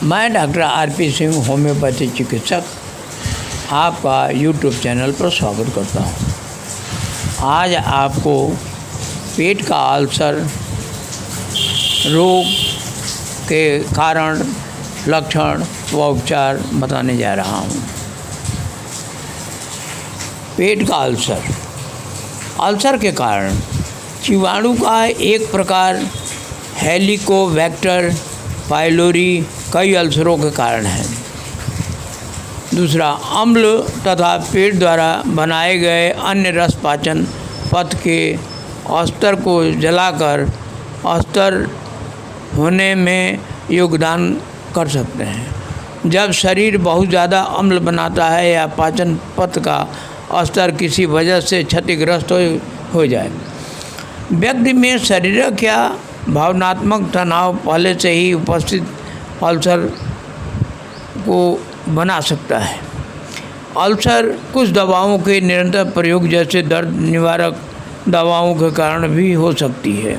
मैं doctor RP. Singh homeopathy चिकित्सक आपका यूट्यूब चैनल पर स्वागत करता हूँ। आज आपको पेट का अल्सर रोग के कारण, लक्षण व उपचार बताने जा रहा हूँ। पेट का अल्सर के कारण जीवाणु का एक प्रकार हेलिकोबैक्टर पाइलोरी कई अल्सरों के कारण है। दूसरा, अम्ल तथा पेट द्वारा बनाए गए अन्य रस पाचन पथ के अस्तर को जलाकर अस्तर होने में योगदान कर सकते हैं। जब शरीर बहुत ज़्यादा अम्ल बनाता है या पाचन पथ का अस्तर किसी वजह से क्षतिग्रस्त हो जाए, व्यक्ति में शारीरिक या भावनात्मक तनाव पहले से ही उपस्थित अल्सर को बना सकता है। अल्सर कुछ दवाओं के निरंतर प्रयोग जैसे दर्द निवारक दवाओं के कारण भी हो सकती है।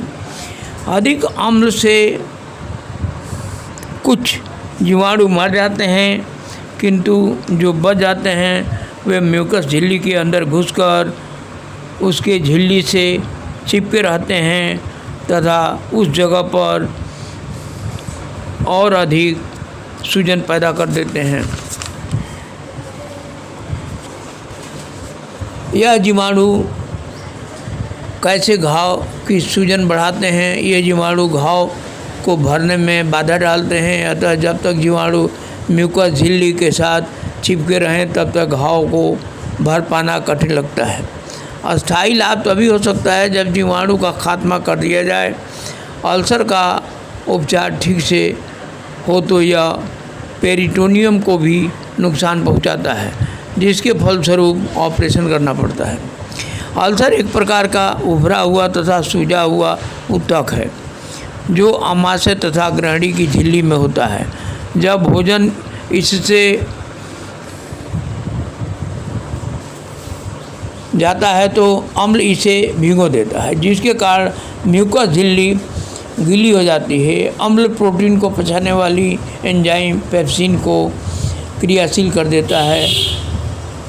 अधिक अम्ल से कुछ जीवाणु मर जाते हैं, किंतु जो बच जाते हैं वे म्यूकस झिल्ली के अंदर घुसकर उसके झिल्ली से चिपके रहते हैं तथा उस जगह पर और अधिक सूजन पैदा कर देते हैं। यह जीवाणु कैसे घाव की सूजन बढ़ाते हैं? ये जीवाणु घाव को भरने में बाधा डालते हैं। अतः जब तक जीवाणु म्यूकस झिल्ली के साथ चिपके रहें तब तक घाव को भर पाना कठिन लगता है। अस्थायी लाभ तभी हो सकता है जब जीवाणु का खात्मा कर दिया जाए। अल्सर का उपचार ठीक से हो तो यह पेरिटोनियम को भी नुकसान पहुंचाता है, जिसके फलस्वरूप ऑपरेशन करना पड़ता है। अल्सर एक प्रकार का उभरा हुआ तथा सूजा हुआ ऊतक है जो आमाशय तथा ग्रहणी की झिल्ली में होता है। जब भोजन इससे जाता है तो अम्ल इसे भिगो देता है, जिसके कारण म्यूकस झिल्ली गीली हो जाती है। अम्ल प्रोटीन को पचाने वाली एंजाइम पेप्सिन को क्रियाशील कर देता है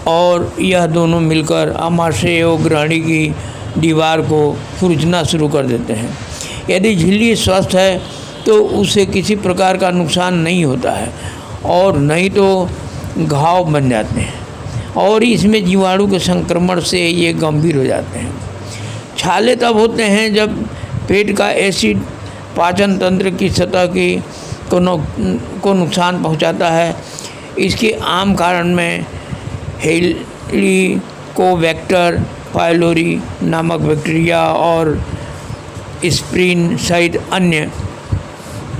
और यह दोनों मिलकर आमाशय और ग्रहणी की दीवार को खुरचना शुरू कर देते हैं। यदि झिल्ली स्वस्थ है तो उसे किसी प्रकार का नुकसान नहीं होता है और नहीं तो घाव बन जाते हैं और इसमें जीवाणु के संक्रमण से ये गंभीर हो जाते हैं। छाले तब होते हैं जब पेट का एसिड पाचन तंत्र की सतह को नुकसान पहुंचाता है। इसके आम कारण में हेलिकोबैक्टर पाइलोरी नामक बैक्टीरिया और एस्पिरिन सहित अन्य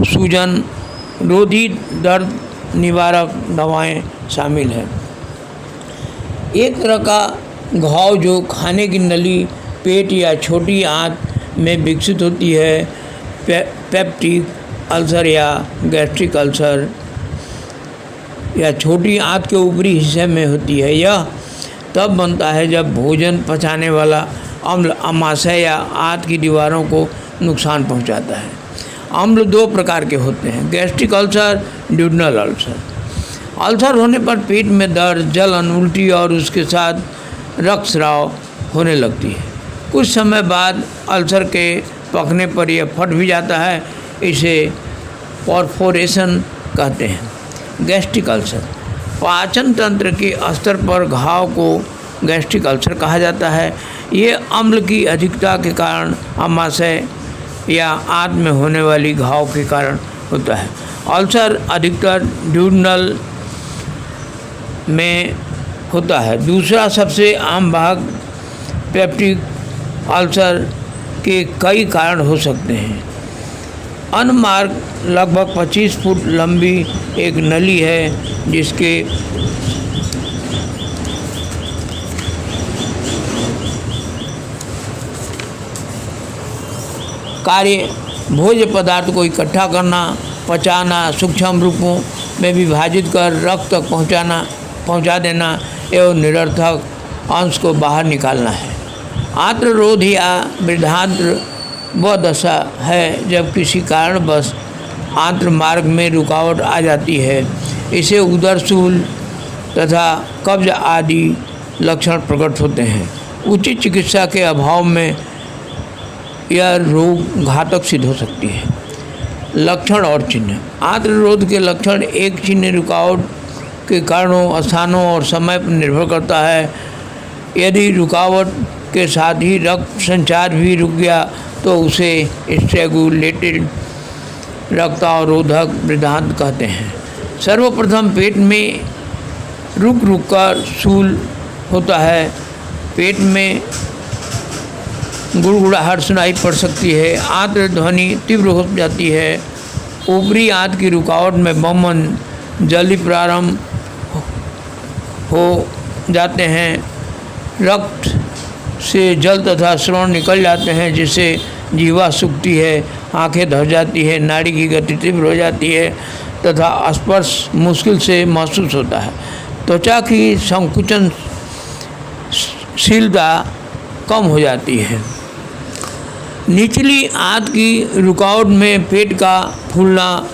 सूजन रोधी दर्द निवारक दवाएं शामिल हैं। एक तरह का घाव जो खाने की नली, पेट या छोटी आंत में विकसित होती है, पेप्टिक अल्सर या गैस्ट्रिक अल्सर या छोटी आंत के ऊपरी हिस्से में होती है। यह तब बनता है जब भोजन पचाने वाला अम्ल आमाशय या आंत की दीवारों को नुकसान पहुंचाता है। अम्ल दो प्रकार के होते हैं, gastric ulcer, duodenal ulcer. Ulcer होने पर पेट में दर्द, जलन, उल्टी और उसके साथ रक्तस्राव होने लगती है। कुछ समय बाद अल्सर के पकने पर यह फट भी जाता है। इसे परफोरेशन कहते हैं। गैस्ट्रिक अल्सर पाचन तंत्र के स्तर पर घाव को गैस्ट्रिक अल्सर कहा जाता है। ये अम्ल की अधिकता के कारण आमाशय या आंत में होने वाली घाव के कारण होता है। अल्सर अधिकतर ड्यूडेनल में होता है। दूसरा सबसे आम भाग पेप्टिक अल्सर के कई कारण हो सकते हैं। अनमार्क लगभग 25 फुट लंबी एक नली है जिसके कार्य भोज्य पदार्थ को इकट्ठा करना, पचाना, सूक्ष्म रूपों में विभाजित कर रक्त तक पहुंचा देना एवं निरर्थक अंश को बाहर निकालना है। आंत्ररोध या वृद्धांत्र वह दशा है जब किसी कारणवश आंत्र मार्ग में रुकावट आ जाती है। इसे उदरशूल तथा कब्ज आदि लक्षण प्रकट होते हैं। उचित चिकित्सा के अभाव में यह रोग घातक सिद्ध हो सकती है। लक्षण और चिन्ह। आंत्र रोध के लक्षण एक चिन्ह रुकावट के कारणों, स्थानों और समय पर निर्भर करता है। यदि रुकावट के साथ ही रक्त संचार भी रुक गया तो उसे स्ट्रैगुलेटेड रक्तावरोधक वृद्धांत कहते हैं। सर्वप्रथम पेट में रुक रुक कर शूल होता है। पेट में गुड़गुड़ाहट सुनाई पड़ सकती है। आंत्र ध्वनि तीव्र हो जाती है। ऊपरी आंत की रुकावट में वमन जल्दी प्रारंभ हो जाते हैं। रक्त से जल तथा श्रवण निकल जाते हैं, जिससे जीवा सूखती है, आंखें धस जाती है, नाड़ी की गति तीव्र हो जाती है तथा स्पर्श मुश्किल से महसूस होता है। त्वचा की संकुचनशीलता कम हो जाती है। निचली आंत की रुकावट में पेट का फूलना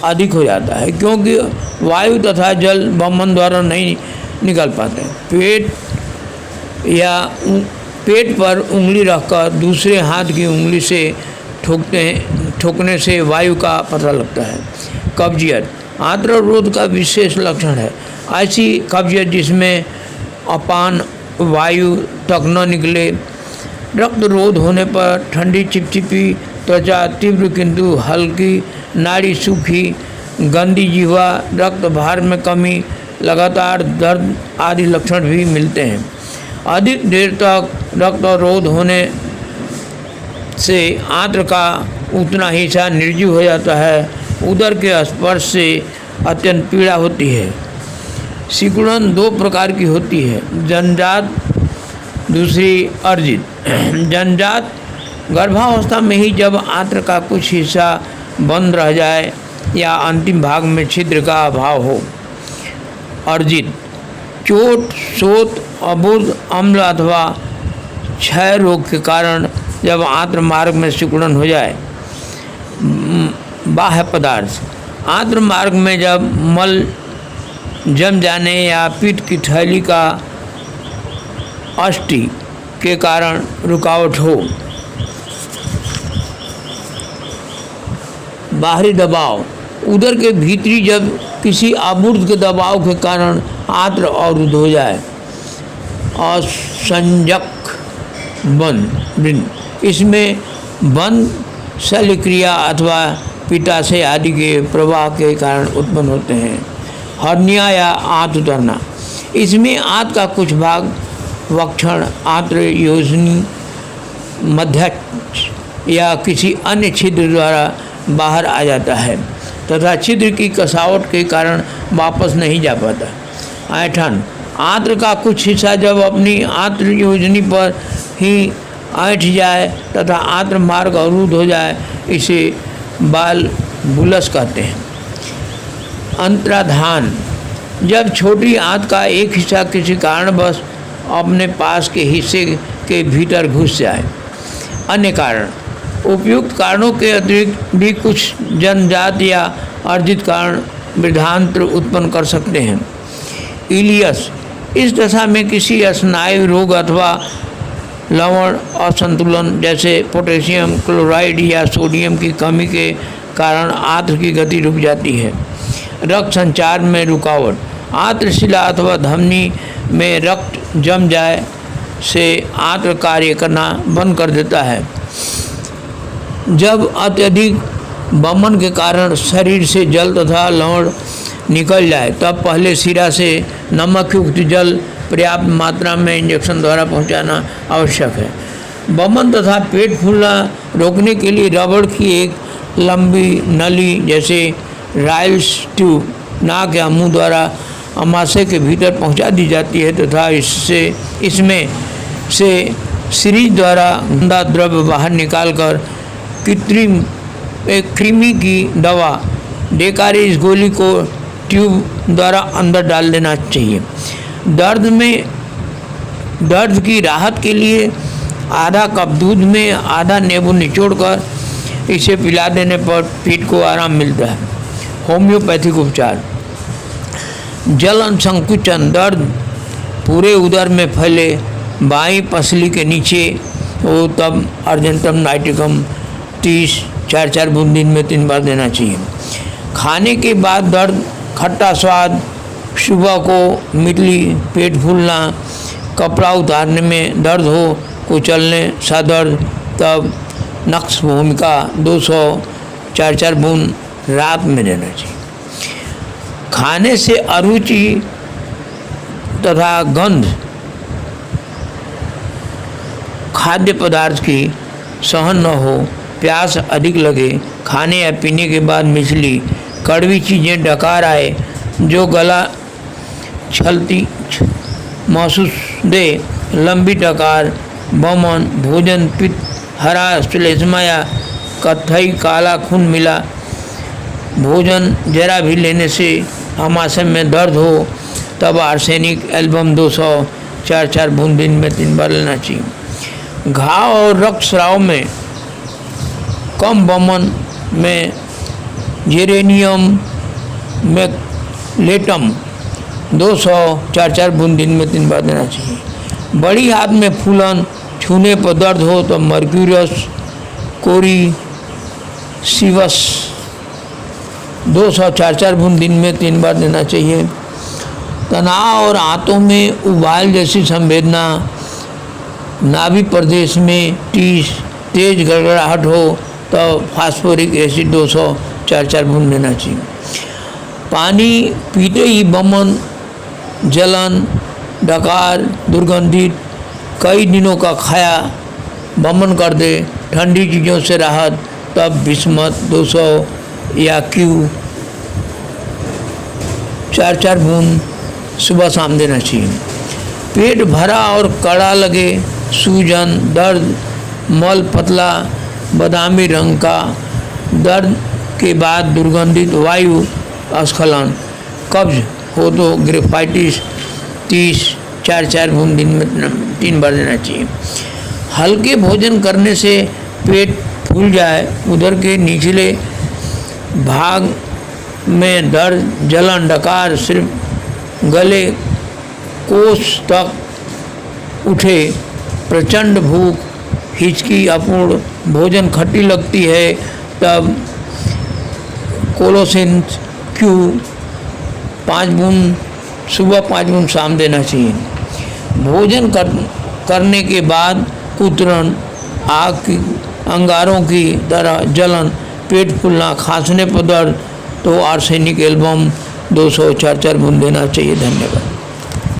अधिक हो जाता है, क्योंकि वायु तथा जल वमन द्वारा नहीं निकल पाते। पेट पर उंगली रखकर दूसरे हाथ की उंगली से ठोकने से वायु का पता लगता है। कब्जियत आंत्र रोध का विशेष लक्षण है। ऐसी कब्जियत जिसमें अपान वायु तक न निकले। रक्त रोध होने पर ठंडी चिपचिपी त्वचा, तीव्र किंतु हल्की नाड़ी, सूखी गंदी जीवा, रक्त भार में कमी, लगातार दर्द आदि लक्षण भी मिलते हैं। अधिक देर तक रक्तरोध होने से आंत्र का उतना हिस्सा निर्जीव हो जाता है। उदर के स्पर्श से अत्यंत पीड़ा होती है। सिकुड़न दो प्रकार की होती है, जन्मजात, दूसरी अर्जित। जन्मजात गर्भावस्था में ही जब आंत्र का कुछ हिस्सा बंद रह जाए या अंतिम भाग में छिद्र का अभाव हो। अर्जित चोट, शोथ, अबुर्द, अम्ल अथवा क्षय रोग के कारण जब आंत्र मार्ग में सिकुड़न हो जाए। बाह्य पदार्थ आंत्र मार्ग में जब मल जम जाने या पीठ की थैली का अष्टि के कारण रुकावट हो। बाहरी दबाव उदर के भीतरी जब किसी अबुर्द के दबाव के कारण आंत्र अवरुद्ध हो जाए। असंजक बंद, इसमें बंद शल्यक्रिया अथवा पित्ताशय आदि के प्रवाह के कारण उत्पन्न होते हैं। हर्निया या आंत उतरना, इसमें आंत का कुछ भाग वक्षण, आंत्र योजनी, मध्यस्थ या किसी अन्य छिद्र द्वारा बाहर आ जाता है तथा छिद्र की कसावट के कारण वापस नहीं जा पाता। ऐंठन आंत्र का कुछ हिस्सा जब अपनी आंत्र योजनी पर ही ऐंठ जाए तथा आंत्र मार्ग अवरुद्ध हो जाए, इसे बाल बुलस कहते हैं। अंतराधान जब छोटी आंत का एक हिस्सा किसी कारणवश अपने पास के हिस्से के भीतर घुस जाए। अन्य कारण उपयुक्त कारणों के अतिरिक्त भी कुछ जन्मजात या अर्जित कारण वृद्धांत्र उत्पन्न कर सकते हैं। इलियस इस दशा में किसी स्नायु रोग अथवा लवण असंतुलन जैसे पोटेशियम क्लोराइड या सोडियम की कमी के कारण आंत्र की गति रुक जाती है। रक्त संचार में रुकावट आंत्रशिला अथवा धमनी में रक्त जम जाए से आंत्र कार्य करना बंद कर देता है। जब अत्यधिक वमन के कारण शरीर से जल तथा लवण निकल जाए तब पहले शिरा से नमक युक्त जल पर्याप्त मात्रा में इंजेक्शन द्वारा पहुंचाना आवश्यक है। वमन तथा पेट फूलना रोकने के लिए रबड़ की एक लंबी नली जैसे राइल्स ट्यूब नाक या मुंह द्वारा अमाशय के भीतर पहुंचा दी जाती है तथा इसमें से सीरीज द्वारा गंदा द्रव्य बाहर निकालकर कृत्रिम एक कृमि की दवा डेकारी इस गोली को ट्यूब द्वारा अंदर डाल देना चाहिए। दर्द की राहत के लिए आधा कप दूध में आधा नींबू निचोड़कर इसे पिला देने पर पेट को आराम मिलता है। होम्योपैथिक उपचार। जलन, संकुचन, दर्द पूरे उदर में फैले बाईं पसली के नीचे हो तब अर्जेंटम नाइट्रिकम 30 4 बूंद दिन में 3 बार देना चाहिए। खाने के बाद दर्द, खट्टा स्वाद, सुबह को मितली, पेट फूलना, कपड़ा उतारने में दर्द हो, कुचलने सा दर्द, तब नक्स भूमिका 200 4 बूंद रात में देना चाहिए। खाने से अरुचि तथा गंध खाद्य पदार्थ की सहन न हो, प्यास अधिक लगे, खाने या पीने के बाद मिचली, कड़वी चीज़ें डकार आए, जो गला छलती महसूस दे, लंबी डकार, बमन, भोजन पित्त, हरा श्लेष्मा या कत्थई काला खून मिला, भोजन जरा भी लेने से आमाशय में दर्द हो, तब आर्सेनिक एल्बम 200 4 बूंद दिन में 3 बार लेना चाहिए। घाव और रक्तस्राव में कम बमन में जेरेनियम मैक्लेटम 200 4 बूंद दिन में 3 बार देना चाहिए। बड़ी हाथ में फूलन, छूने पर दर्द हो तो मर्क्यूरियस कोरी सिवस 200 4 बूंद दिन में 3 बार देना चाहिए। तनाव और आंतों में उबाल जैसी संवेदना, नाभि प्रदेश में टीस, तेज गड़गड़ाहट हो तो फास्फोरिक एसिड 200 4 बूंद देना चाहिए। पानी पीते ही बमन, जलन, डकार, दुर्गंधित, कई दिनों का खाया बमन कर दे, ठंडी चीज़ों से राहत, तब बिस्मत 200 या क्यू 4 बूंद सुबह शाम देना चाहिए। पेट भरा और कड़ा लगे, सूजन, दर्द, मल पतला बादामी रंग का, दर्द के बाद दुर्गंधित वायु स्खलन, कब्ज हो तो ग्रेफाइटिस 30 4 बूंद दिन में 3 बार देना चाहिए। हल्के भोजन करने से पेट फूल जाए, उदर के निचले भाग में दर्द, जलन, डकार, सिर्फ गले कोष तक उठे, प्रचंड भूख, हिचकी, अपूर्ण, भोजन खट्टी लगती है, तब कोलोसिन क्यू 5 बूंद सुबह 5 बूंद शाम देना चाहिए। भोजन करने के बाद कुतरण, आग की अंगारों की तरह जलन, पेट फूलना, खांसने पर दर्द, तो आर्सेनिक एल्बम 200 4 बूंद देना चाहिए। धन्यवाद।